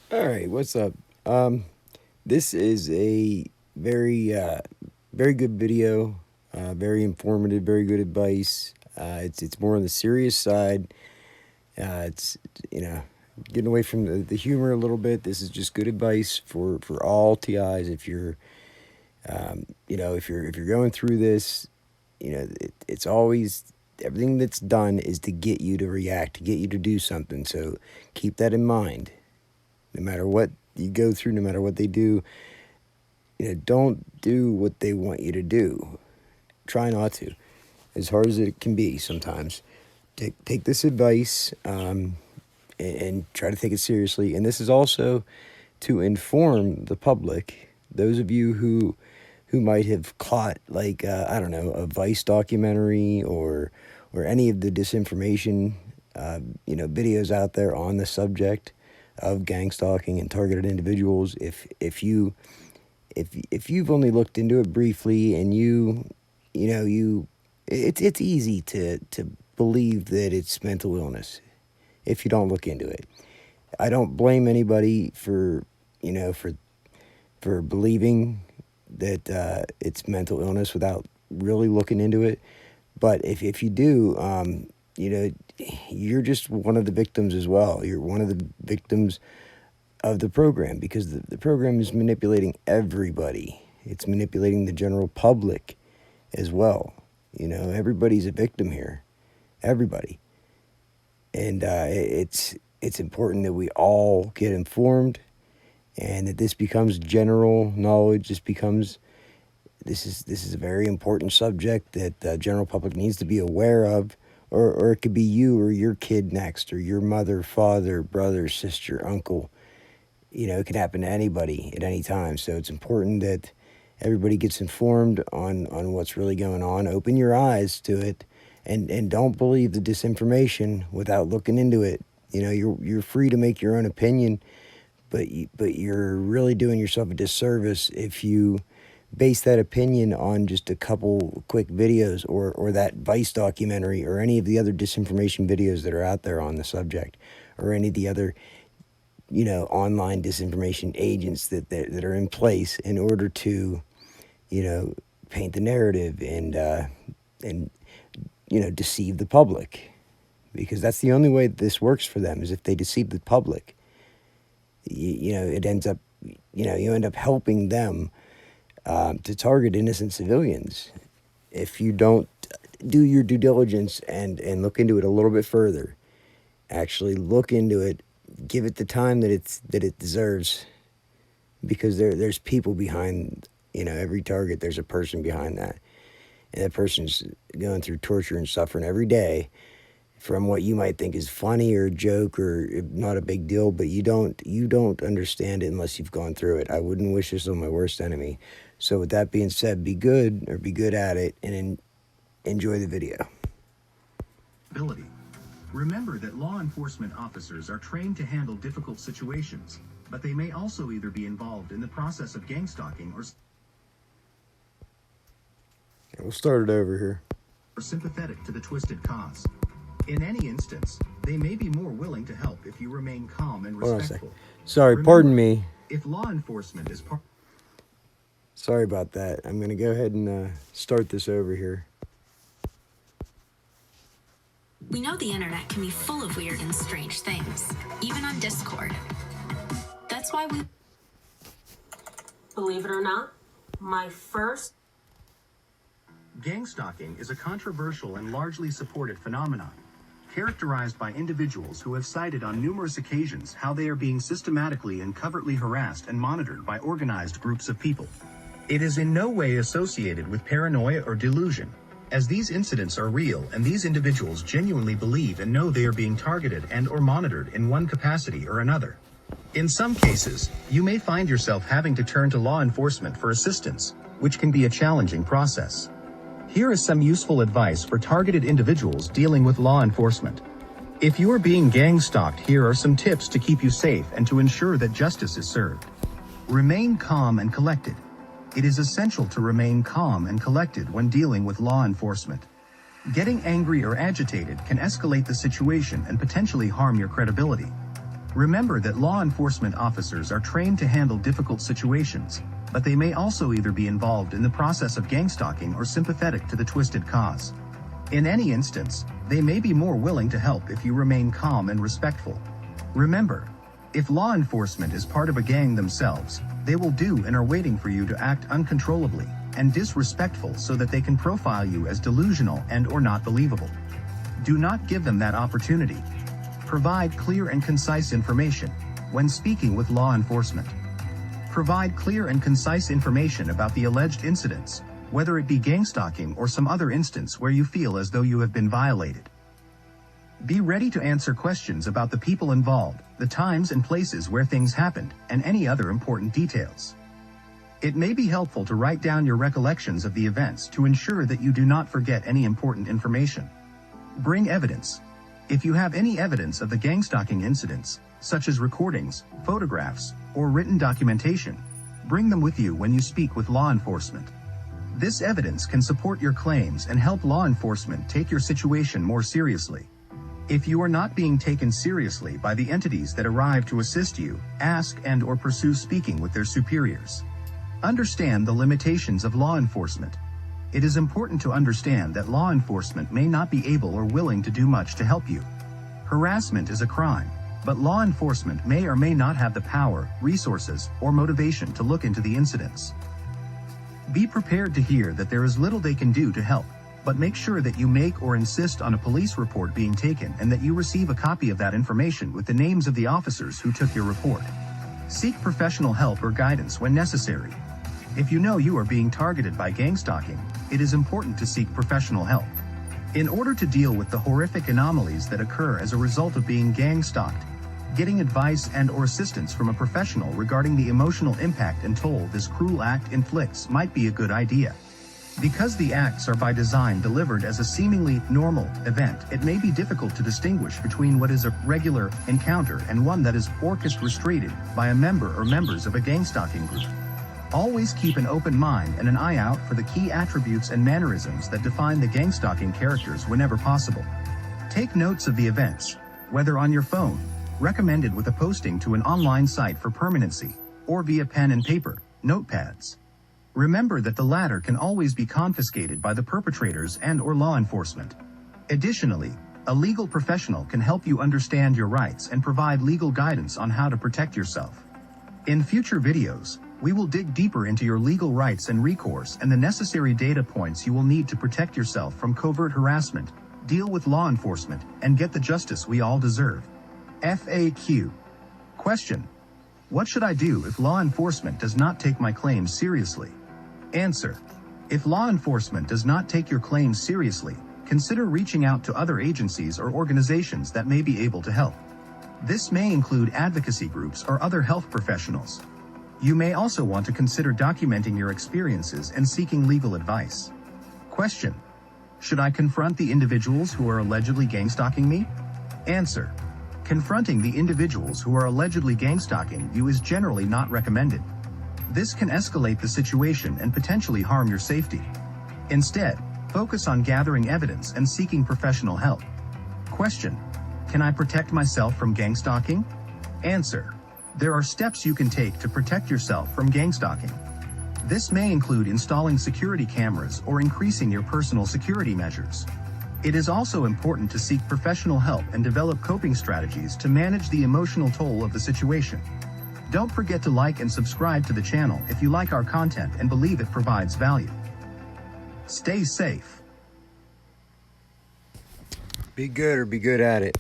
All right, what's up? This is a very, very good video, very informative, very good advice. It's more on the serious side. It's you know getting away from the humor a little bit. This is just good advice for all TIs. If you're if you're going through this, it's always everything that's done is to get you to react, to get you to do something. So keep that in mind. No matter what you go through, no matter what they do, don't do what they want you to do. Try not to, as hard as it can be sometimes. Take this advice and try to take it seriously. And this is also to inform the public, those of you who might have caught I don't know, a Vice documentary or any of the disinformation videos out there on the subject of gang stalking and targeted individuals. If you've only looked into it briefly and it's easy to believe that it's mental illness if you don't look into it. I don't blame anybody for believing that it's mental illness without really looking into it. But if you do, you're just one of the victims as well. You're one of the victims of the program because the program is manipulating everybody. It's manipulating the general public as well. Everybody's a victim here. Everybody. And it's important that we all get informed and that this becomes general knowledge. This is a very important subject that the general public needs to be aware of, or it could be you or your kid next, or your mother, father, brother, sister, uncle. It can happen to anybody at any time. So it's important that everybody gets informed on what's really going on. Open your eyes to it, and don't believe the disinformation without looking into it. You're free to make your own opinion, but you're really doing yourself a disservice if you base that opinion on just a couple quick videos or that Vice documentary or any of the other disinformation videos that are out there on the subject, or any of the other online disinformation agents that are in place in order to paint the narrative and deceive the public, because that's the only way this works for them, is if they deceive the public. It ends up, you end up helping them to target innocent civilians if you don't do your due diligence and look into it a little bit further. Actually look into it, give it the time that it deserves, because there's people behind every target. There's a person behind that, and that person's going through torture and suffering every day from what you might think is funny or a joke or not a big deal, but you don't understand it unless you've gone through it. I wouldn't wish this on my worst enemy. So with that being said, be good at it and enjoy the video. Remember that law enforcement officers are trained to handle difficult situations, but they may also either be involved in the process of gang stalking or We'll start it over here. Sympathetic to the twisted cause. In any instance, they may be more willing to help if you remain calm and respectful. Sorry, remember, pardon me. If law enforcement is Sorry about that. I'm going to go ahead and start this over here. We know the internet can be full of weird and strange things, even on Discord. That's why we... Believe it or not, my first... Gang stalking is a controversial and largely supported phenomenon, characterized by individuals who have cited on numerous occasions how they are being systematically and covertly harassed and monitored by organized groups of people. It is in no way associated with paranoia or delusion, as these incidents are real and these individuals genuinely believe and know they are being targeted and or monitored in one capacity or another. In some cases, you may find yourself having to turn to law enforcement for assistance, which can be a challenging process. Here is some useful advice for targeted individuals dealing with law enforcement. If you are being gang stalked, here are some tips to keep you safe and to ensure that justice is served. Remain calm and collected. It is essential to remain calm and collected when dealing with law enforcement. Getting angry or agitated can escalate the situation and potentially harm your credibility. Remember that law enforcement officers are trained to handle difficult situations, but they may also either be involved in the process of gang stalking or sympathetic to the twisted cause. In any instance, they may be more willing to help if you remain calm and respectful. Remember, if law enforcement is part of a gang themselves, they will do and are waiting for you to act uncontrollably and disrespectful so that they can profile you as delusional and/or not believable. Do not give them that opportunity. Provide clear and concise information when speaking with law enforcement. Provide clear and concise information about the alleged incidents, whether it be gang stalking or some other instance where you feel as though you have been violated. Be ready to answer questions about the people involved, the times and places where things happened, and any other important details. It may be helpful to write down your recollections of the events to ensure that you do not forget any important information. Bring evidence. If you have any evidence of the gang stalking incidents, such as recordings, photographs, or written documentation, bring them with you when you speak with law enforcement. This evidence can support your claims and help law enforcement take your situation more seriously. If you are not being taken seriously by the entities that arrive to assist you, ask and/or pursue speaking with their superiors. Understand the limitations of law enforcement. It is important to understand that law enforcement may not be able or willing to do much to help you. Harassment is a crime, but law enforcement may or may not have the power, resources, or motivation to look into the incidents. Be prepared to hear that there is little they can do to help, but make sure that you make or insist on a police report being taken and that you receive a copy of that information with the names of the officers who took your report. Seek professional help or guidance when necessary. If you know you are being targeted by gang stalking, it is important to seek professional help. In order to deal with the horrific anomalies that occur as a result of being gang stalked, getting advice and/or assistance from a professional regarding the emotional impact and toll this cruel act inflicts might be a good idea. Because the acts are by design delivered as a seemingly normal event, it may be difficult to distinguish between what is a regular encounter and one that is orchestrated by a member or members of a gang stalking group. Always keep an open mind and an eye out for the key attributes and mannerisms that define the gang stalking characters whenever possible. Take notes of the events, whether on your phone, recommended with a posting to an online site for permanency, or via pen and paper, notepads. Remember that the latter can always be confiscated by the perpetrators and/or law enforcement. Additionally, a legal professional can help you understand your rights and provide legal guidance on how to protect yourself. In future videos, we will dig deeper into your legal rights and recourse and the necessary data points you will need to protect yourself from covert harassment, deal with law enforcement, and get the justice we all deserve. FAQ. Question: what should I do if law enforcement does not take my claims seriously? Answer: if law enforcement does not take your claims seriously, consider reaching out to other agencies or organizations that may be able to help. This may include advocacy groups or other health professionals. You may also want to consider documenting your experiences and seeking legal advice. Question: should I confront the individuals who are allegedly gang stalking me? Answer: confronting the individuals who are allegedly gang stalking you is generally not recommended. This can escalate the situation and potentially harm your safety. Instead, focus on gathering evidence and seeking professional help. Question: can I protect myself from gang stalking? Answer: there are steps you can take to protect yourself from gang stalking. This may include installing security cameras or increasing your personal security measures. It is also important to seek professional help and develop coping strategies to manage the emotional toll of the situation. Don't forget to like and subscribe to the channel if you like our content and believe it provides value. Stay safe. Be good or be good at it.